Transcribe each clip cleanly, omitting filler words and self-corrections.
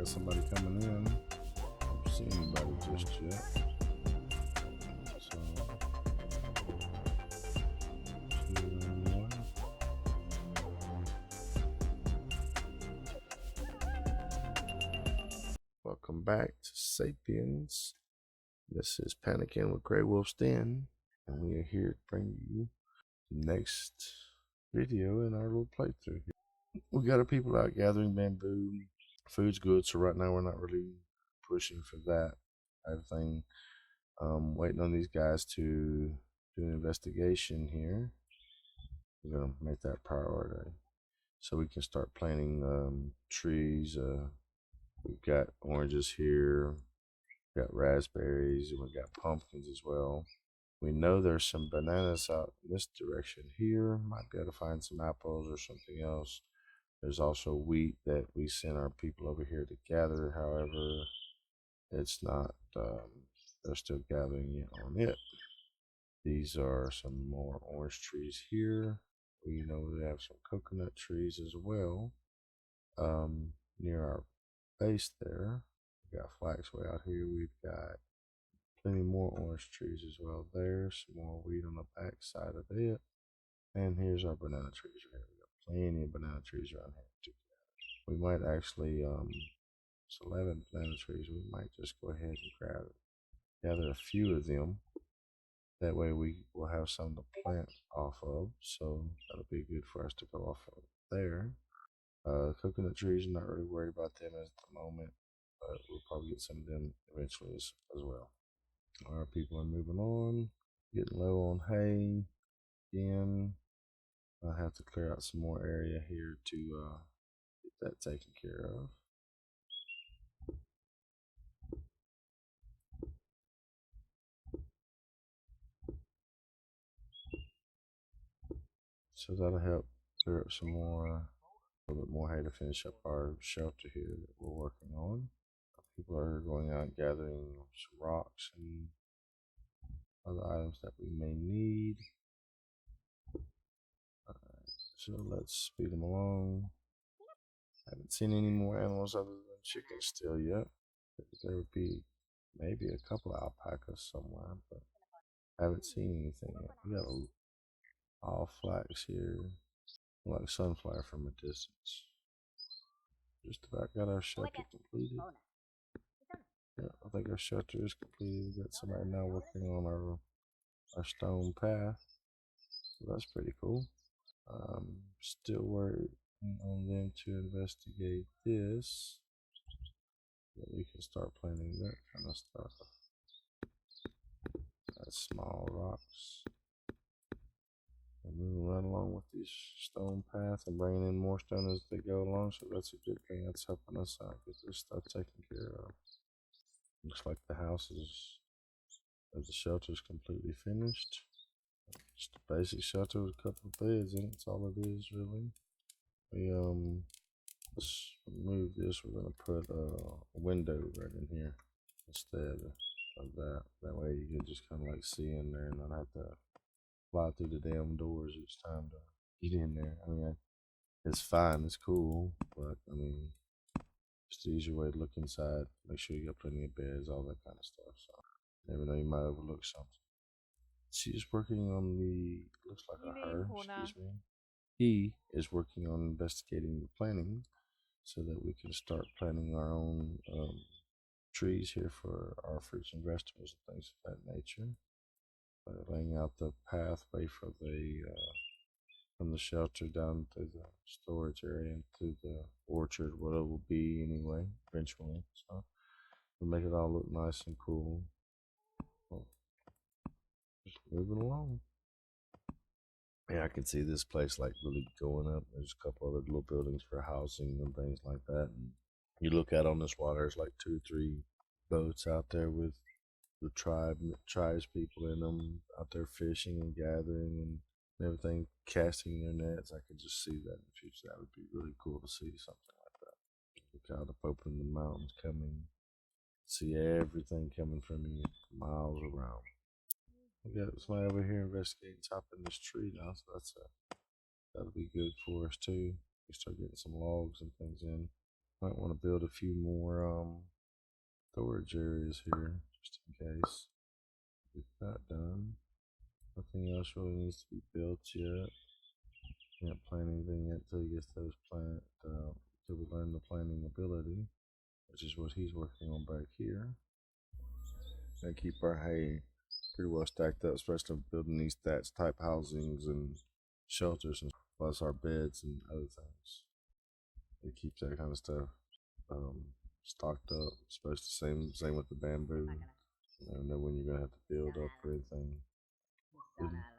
got somebody coming in. I don't see anybody just yet. So, 291. Welcome back to Sapiens. This is Panicking with GreyWolf's Den, and we are here to bring you the next video in our little playthrough here. We got our people out gathering bamboo. Food's good, so right now we're not really pushing for that. Everything, waiting on these guys to do an investigation here. We're gonna make that priority so we can start planting trees. We've got oranges here, we've got raspberries, and we've got pumpkins as well. We know there's some bananas out in this direction here. Might be able to find some apples or something else. There's also wheat that we sent our people over here to gather. However, it's not, they're still gathering on it. These are some more orange trees here. We know we have some coconut trees as well. Near our base there, we got flax way out here. We've got plenty more orange trees as well there. Some more wheat on the back side of it. And here's our banana trees right here. We got plenty of banana trees around here too. We might actually, it's 11 banana trees. We might just go ahead and gather a few of them. That way we will have some to plant off of. So that'll be good for us to go off of there. Coconut trees, I'm not really worried about them at the moment, but we'll probably get some of them eventually as well. Our people are moving on, getting low on hay. Again, I have to clear out some more area here to get that taken care of. So that'll help clear up some more, a little bit more hay to finish up our shelter here that we're working on. People are going out and gathering some rocks and other items that we may need. So let's speed them along. Haven't seen any more animals other than chickens still yet. There would be maybe a couple of alpacas somewhere, but I haven't seen anything yet. We got all flax here, like sunflower from a distance. Just about got our shelter completed. Yeah, I think our shelter is completed. We got somebody now working on our stone path. So that's pretty cool. Still waiting on them to investigate this. That we can start planting that kind of stuff. That's small rocks. And moving right along with these stone paths and bringing in more stone as they go along. So that's a good thing. That's helping us out get this stuff taken care of. Looks like the house is, the shelter is completely finished. Just a basic shelter with a couple of beds in it. That's all it is really. We let's remove this. We're gonna put a window right in here instead of that. That way you can just kind of like see in there and not have to fly through the damn doors each time to get in there. I mean, it's fine, it's cool, but I mean, it's the easier way to look inside. Make sure you got plenty of beds, all that kind of stuff. So never know, you might overlook something. She's working on the, looks like her, excuse me. He is working on investigating the planning so that we can start planting our own trees here for our fruits and vegetables and things of that nature. Laying out the pathway for the from the shelter down to the storage area and to the orchard, what it will be anyway, eventually. So we'll make it all look nice and cool. Well, just moving along. Yeah, I can see this place like really going up. There's a couple other little buildings for housing and things like that. And you look out on this water, there's like 2 or 3 boats out there with the tribes people in them out there fishing and gathering and everything, casting their nets. I could just see that in the future. That would be really cool to see something like that. Look out up open the mountains coming, see everything coming from you miles around. We got somebody over here investigating topping this tree now, so that'll be good for us too. We start getting some logs and things in. Might want to build a few more storage areas here, just in case. Get that done. Nothing else really needs to be built yet. Can't plant anything yet until he gets those until we learn the planting ability, which is what he's working on back here. And keep our hay pretty well stacked up, especially building these thatch type housings and shelters, and plus our beds and other things. It keeps that kind of stuff stocked up, especially same with the bamboo. You never know when you're gonna have to build up or anything.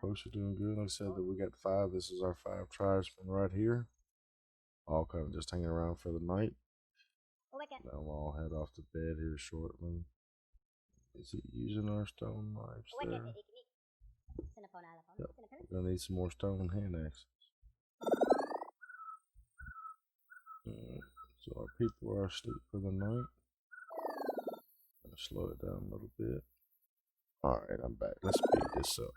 Folks are doing good. Like I said, that we got 5. This is our 5 tribesmen right here, all kind of just hanging around for the night. Now we'll all head off to bed here shortly. Is he using our stone knives there? Yep. We're gonna need some more stone hand axes. So our people are asleep for the night. Gonna slow it down a little bit. Alright, I'm back. Let's speed this up.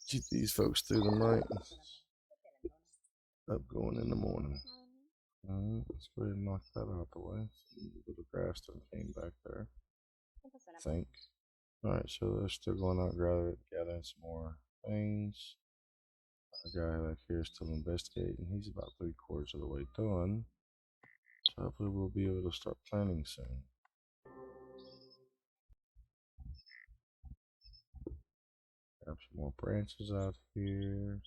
Keep these folks through the night. Up going in the morning. Let's go ahead and knock that out the way. A little grass done came back there. I think. Alright, so they're still going out gathering some more things. Our guy back here is still investigating. He's about 3/4 of the way done. So hopefully we'll be able to start planting soon. Have some more branches out here.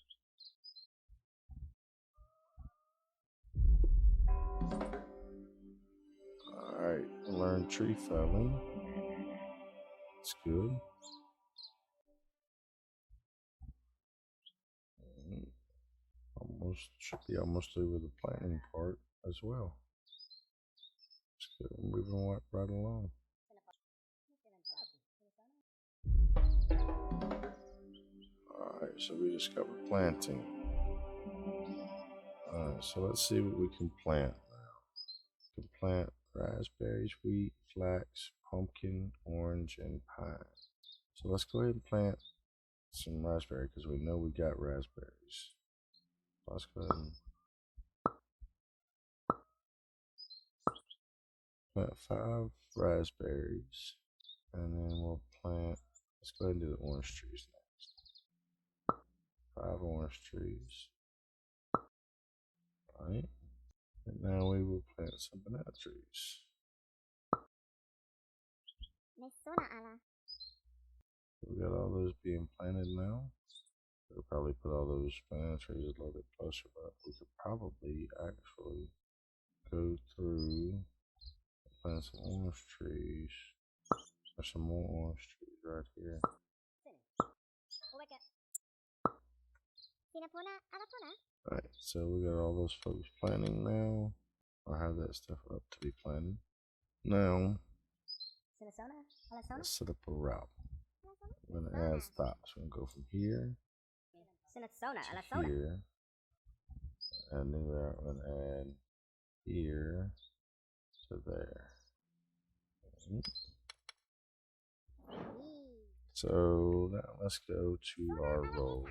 Alright, learn tree felling. That's good. Should be almost through with the planting part as well. Just good. Moving right along. Alright, so we discovered planting. Alright, so let's see what we can plant now. We can plant raspberries, wheat, flax, pumpkin, orange, and pine. So let's go ahead and plant some raspberry because we know we got raspberries. Let's go ahead and plant 5 raspberries, and then we'll plant, let's go ahead and do the orange trees next. 5 orange trees. Alright, and now we will plant some banana trees. We got all those being planted now. We'll probably put all those banana trees a little bit closer, but we could probably actually go through and plant some orange trees. There's some more orange trees right here. Alright, so we got all those folks planting now. I'll have that stuff up to be planted. Now, let's set up a route. We're going to add stops. We're going to go from here to here. And then we're going to add here to there. So now let's go to our roles.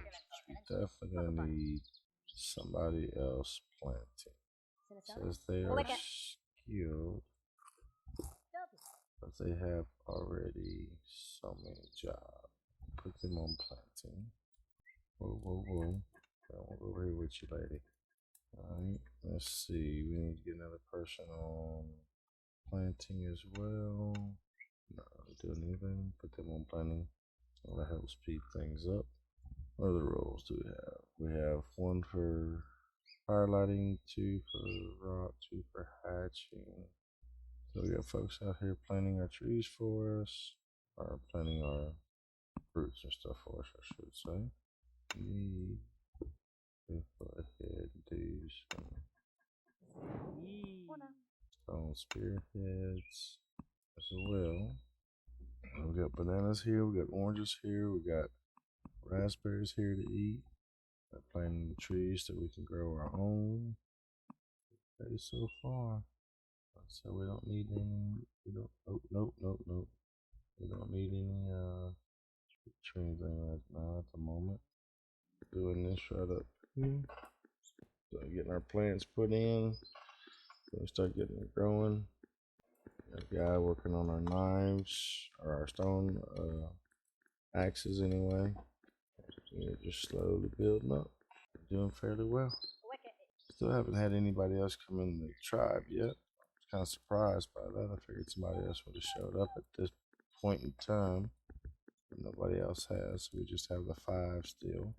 We definitely going to need somebody else planting. It says they are skilled, but they have already so many jobs. Put them on planting. Whoa. I'll go over here with you, lady. Alright, let's see. We need to get another person on planting as well. No, doing anything. Put them on planting. That'll help speed things up. What other roles do we have? We have 1 for fire lighting, 2 for rock, 2 for hatching. So we got folks out here planting our trees for us, or planting our fruits and stuff for us, I should say. Need to go ahead and do some stone spearheads as well. We got bananas here, we got oranges here, we got raspberries here to eat. We're planting trees that we can grow our own. Okay, so far. So we don't need any, nope. We don't need any tree anything right now at the moment. Doing this right up here. So getting our plants put in. Then we start getting it growing. Got a guy working on our knives, or our stone axes anyway. We're just slowly building up. We're doing fairly well. Still haven't had anybody else come in the tribe yet. I was kind of surprised by that. I figured somebody else would have showed up at this point in time. But nobody else has. So we just have the 5 still.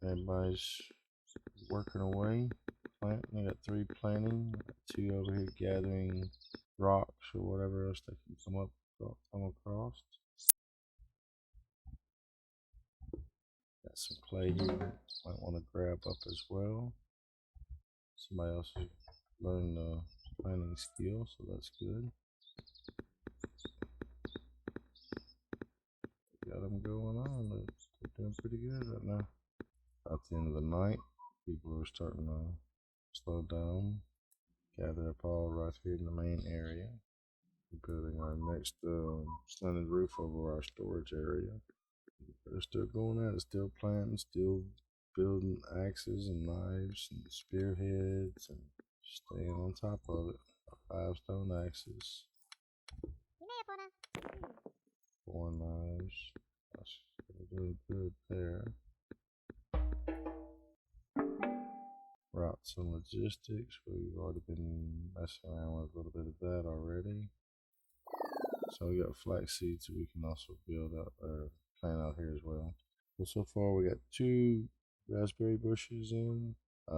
Everybody's working away. Planting. I got 3 planting. Got 2 over here gathering rocks or whatever else they can come across. Got some clay here. Might want to grab up as well. Somebody else has learned the planting skill, so that's good. Got them going on. They're doing pretty good right now. At the end of the night, people are starting to slow down, gather up all right here in the main area. We're building our next slanted roof over our storage area. They're still going at it, still planting, still building axes and knives and spearheads and staying on top of it. 5 stone axes, 4 knives. We're doing good there. Routes and logistics. We've already been messing around with a little bit of that already. So we got flax seeds we can also build up or plant out here as well. Well, so far we got 2 raspberry bushes in, 5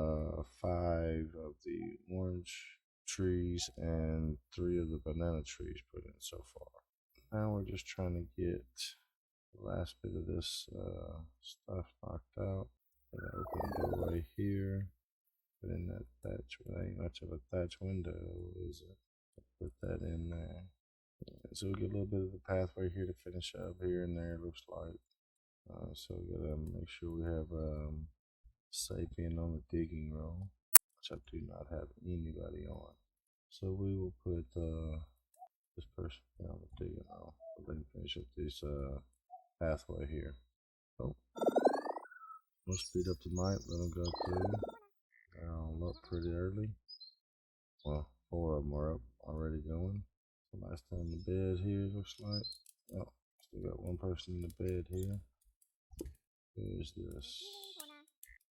of the orange trees, and 3 of the banana trees put in so far. Now we're just trying to get the last bit of this stuff knocked out. Got an open doorway here. Put in that thatch. It ain't much of a thatch window, is it? Put that in there. So we get a little bit of the pathway here to finish up here and there, looks like. So we gotta make sure we have Sapien on the digging roll, which I do not have anybody on. So we will put this person on the digging roll. So they can finish up this pathway here. So we'll speed up the night, let them go through. They're all up pretty early. Well, 4 of them are up already going. Somebody's still in the bed here, looks like. Oh, still got 1 person in the bed here. Who is this?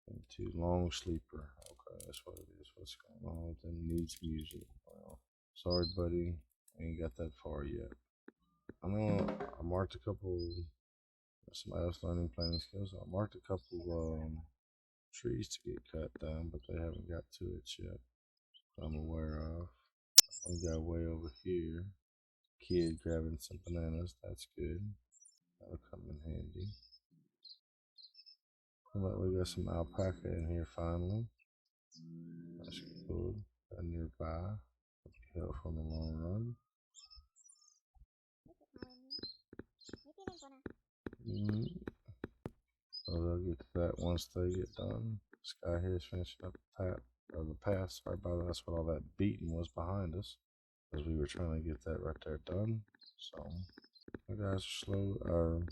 And 2 long sleeper. Okay, that's what it is. What's going on with them? Needs music. Well, sorry, buddy. I ain't got that far yet. I know I marked a couple. Somebody else learning planting skills. I marked a couple trees to get cut down, but they haven't got to it yet. I'm aware of. One guy way over here. Kid grabbing some bananas. That's good. That'll come in handy. But we got some alpaca in here finally. That's good. Nearby. Help from the long run. So they'll get to that once they get done. This guy here is finishing up the path. Sorry about that. That's what all that beating was behind us, because we were trying to get that right there done. So the guys are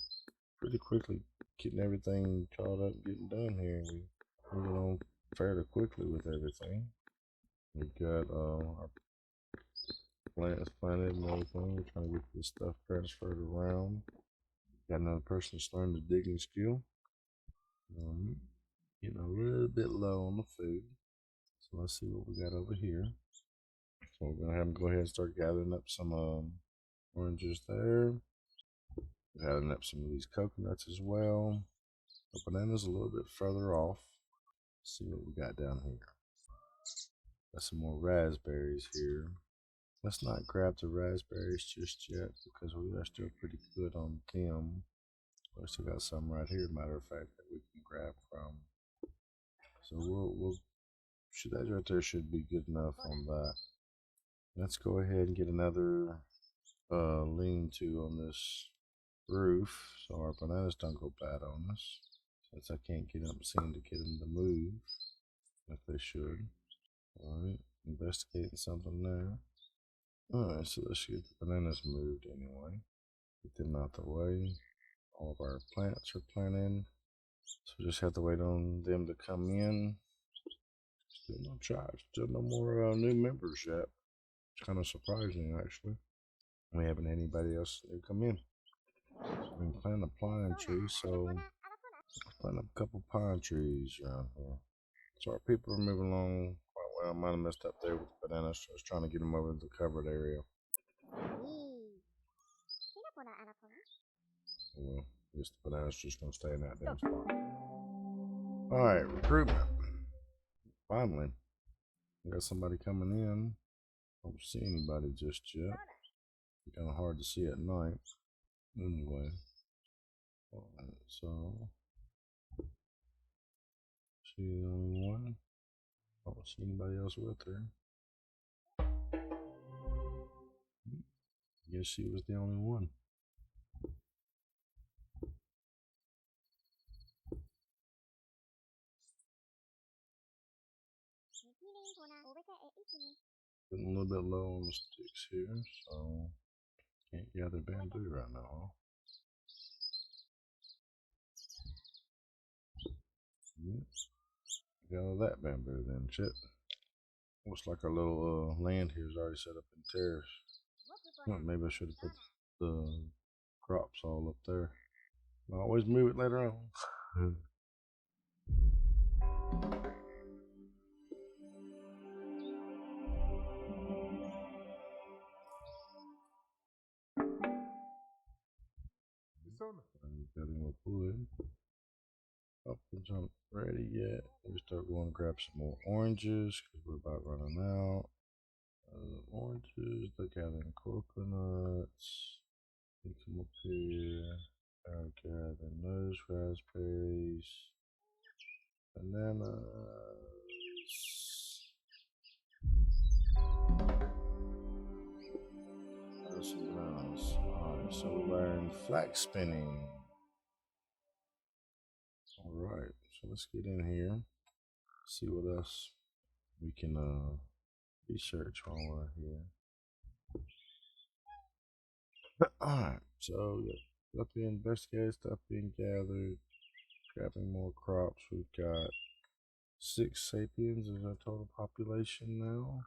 pretty quickly getting everything caught up, getting done here. We moving on fairly quickly with everything. We got our plants planted and everything. We're trying to get this stuff transferred around. Got another person that's learned the digging skill. Getting a little bit low on the food. So let's see what we got over here. So we're gonna have them go ahead and start gathering up some oranges there. Gathering up some of these coconuts as well. The banana's a little bit further off. Let's see what we got down here. Got some more raspberries here. Let's not grab the raspberries just yet, because we are still pretty good on them. We still got some right here, matter of fact, that we can grab from. So that right there should be good enough on that. Let's go ahead and get another lean-to on this roof, so our bananas don't go bad on us. Since I can't seem to get them to move, if they should. Alright, investigating something there. Alright, so let's get the bananas moved anyway. Get them out the way. All of our plants are planted. So just have to wait on them to come in. Still no charge. Still no more new members yet. It's kind of surprising, actually. We haven't had anybody else come in. So we can plant a pine tree, so plant up a couple pine trees around here. So our people are moving along quite well. Might have messed up there with the bananas. So I was trying to get them over to the covered area. Well, I guess the bananas just gonna stay in that damn spot. Alright, recruitment. Finally. We got somebody coming in. Don't see anybody just yet. Kind of hard to see at night. Anyway. Alright, so. She the only one. I don't see anybody else with her. I guess she was the only one. Getting a little bit low on the sticks here, so can't gather bamboo right now. Gather that bamboo then, Chip. Looks like our little land here is already set up in terrace. Well, maybe I should have put the crops all up there. I'll always move it later on. Getting more wood. Pumpkins aren't ready yet. We start going to grab some more oranges because we're about running out. Oranges, they're gathering coconuts. They come up here. I'll gather those raspberries. Bananas. Some bananas. Alright, so we learned flax spinning. Alright, so let's get in here. See what else we can research while we're here. Alright, so stuff being investigated, stuff being gathered, grabbing more crops. We've got 6 sapiens as our total population now.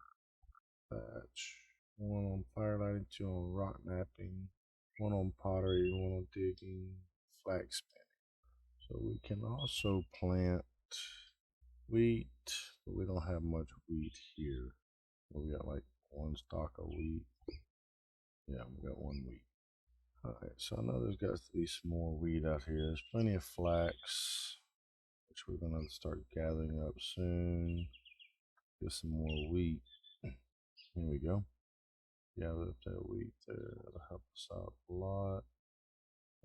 Thatch. 1 on firelighting, 2 on rock napping, 1 on pottery, 1 on digging, flax spinning. So we can also plant wheat, but we don't have much wheat here. We got like 1 stalk of wheat. Yeah, we got 1 wheat. Alright, so I know there's got to be some more wheat out here. There's plenty of flax, which we're going to start gathering up soon. Get some more wheat. Here we go. Gather up that wheat there. That'll help us out a lot.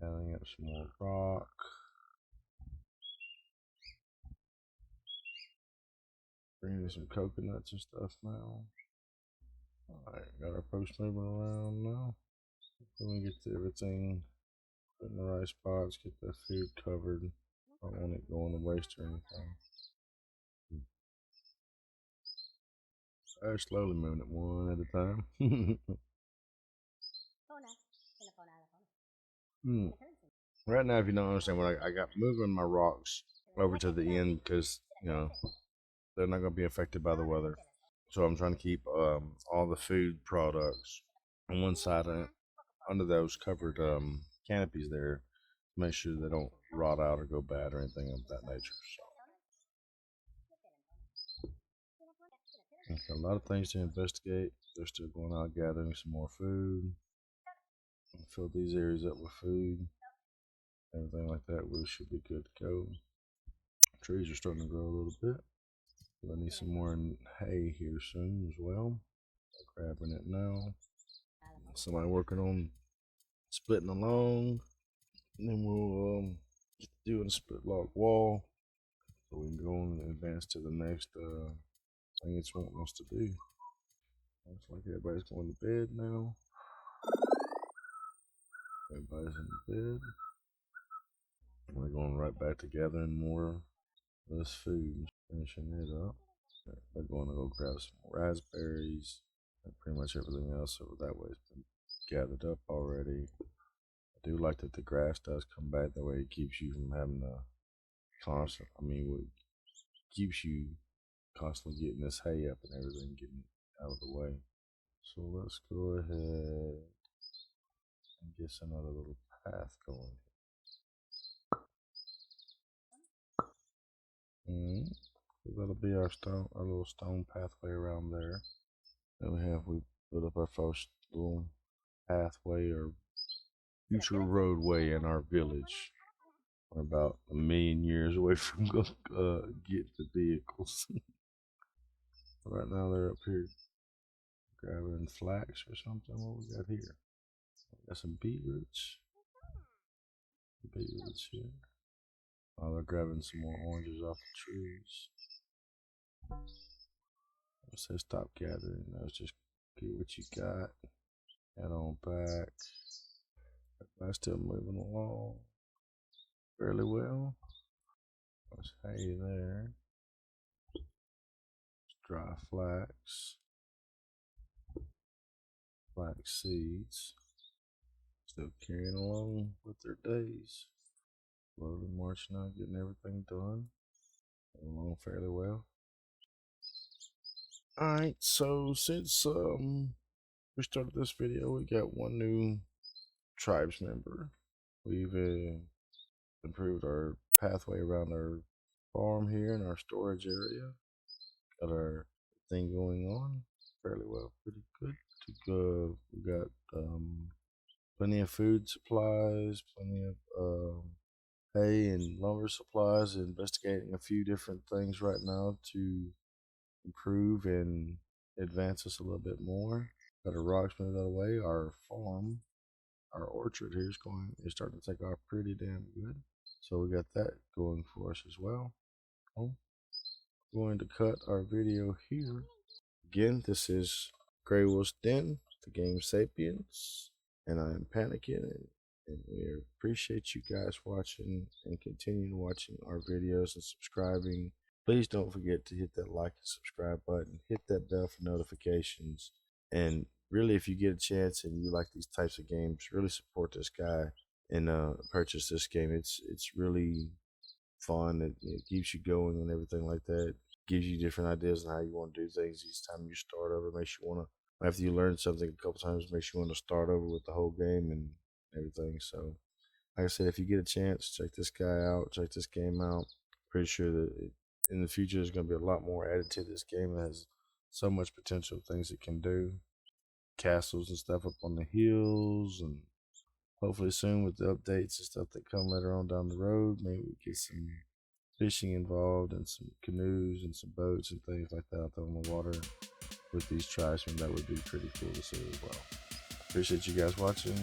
Gathering up some more rock. Bringing some coconuts and stuff now. Alright, got our post moving around now. Let me get to everything put in the right spots, get that food covered. I don't want it going to waste or anything. I'm slowly moving it one at a time. Right now, if you don't understand what I got moving my rocks over to the end because, you know, they're not going to be affected by the weather. So I'm trying to keep all the food products on one side under those covered canopies there to make sure they don't rot out or go bad or anything of that nature. So, a lot of things to investigate. They're still going out gathering some more food. Fill these areas up with food. Everything like that, we should be good to go. Trees are starting to grow a little bit. I need some more hay here soon as well. Grabbing it now. Somebody working on splitting along. And then we'll do a split log wall. So we can go and advance to the next thing it's wanting us to do. Looks like everybody's going to bed now. Everybody's in bed. We're going right back to gathering more of this food. Finishing it up. They're going to go grab some raspberries and pretty much everything else over that way has been gathered up already. I do like that the grass does come back, that way it keeps you from having to constant. I mean, what keeps you constantly getting this hay up and everything, getting it out of the way. So let's go ahead and get another little path going. So that'll be our little stone pathway around there. Then we put up our first little pathway or future roadway in our village. We're about 1,000,000 years away from getting the vehicles. Right now they're up here grabbing flax or something. What we got here? We got some beetroots. Beetroots here. Oh, they're grabbing some more oranges off the trees. It says stop gathering. Let's just get what you got. Head on back. Everybody's still moving along fairly well. There's hay there. Dry flax. Flax seeds. Still carrying along with their days. Slowly marching out, getting everything done. Going along fairly well. Alright, so since we started this video, we got one new tribes member. We've improved our pathway around our farm here in our storage area. Got our thing going on fairly well, pretty good. We got plenty of food supplies, plenty of hay and lumber supplies. Investigating a few different things right now to improve and advance us a little bit more. Got our rocks moved out of the way. Our farm, our orchard here is starting to take off pretty damn good. So we got that going for us as well. I'm going to cut our video here. Again, this is GreyWolf's Den, the game Sapiens, and I am panicking, and we appreciate you guys watching and continuing watching our videos and subscribing. Please don't forget to hit that like and subscribe button, hit that bell for notifications, and really, if you get a chance and you like these types of games, really support this guy and purchase this game. It's really fun. It keeps you going and everything like that. Gives you different ideas on how you want to do things each time you start over. Makes you want to, after you learn something a couple times, makes you want to start over with the whole game and everything. So, like I said, if you get a chance, check this guy out, check this game out. Pretty sure that in the future there's going to be a lot more added to this game. It has so much potential things it can do. Castles and stuff up on the hills, and hopefully soon with the updates and stuff that come later on down the road, maybe we get some fishing involved and some canoes and some boats and things like that out there on the water with these tribesmen. That would be pretty cool to see as well. Appreciate you guys watching.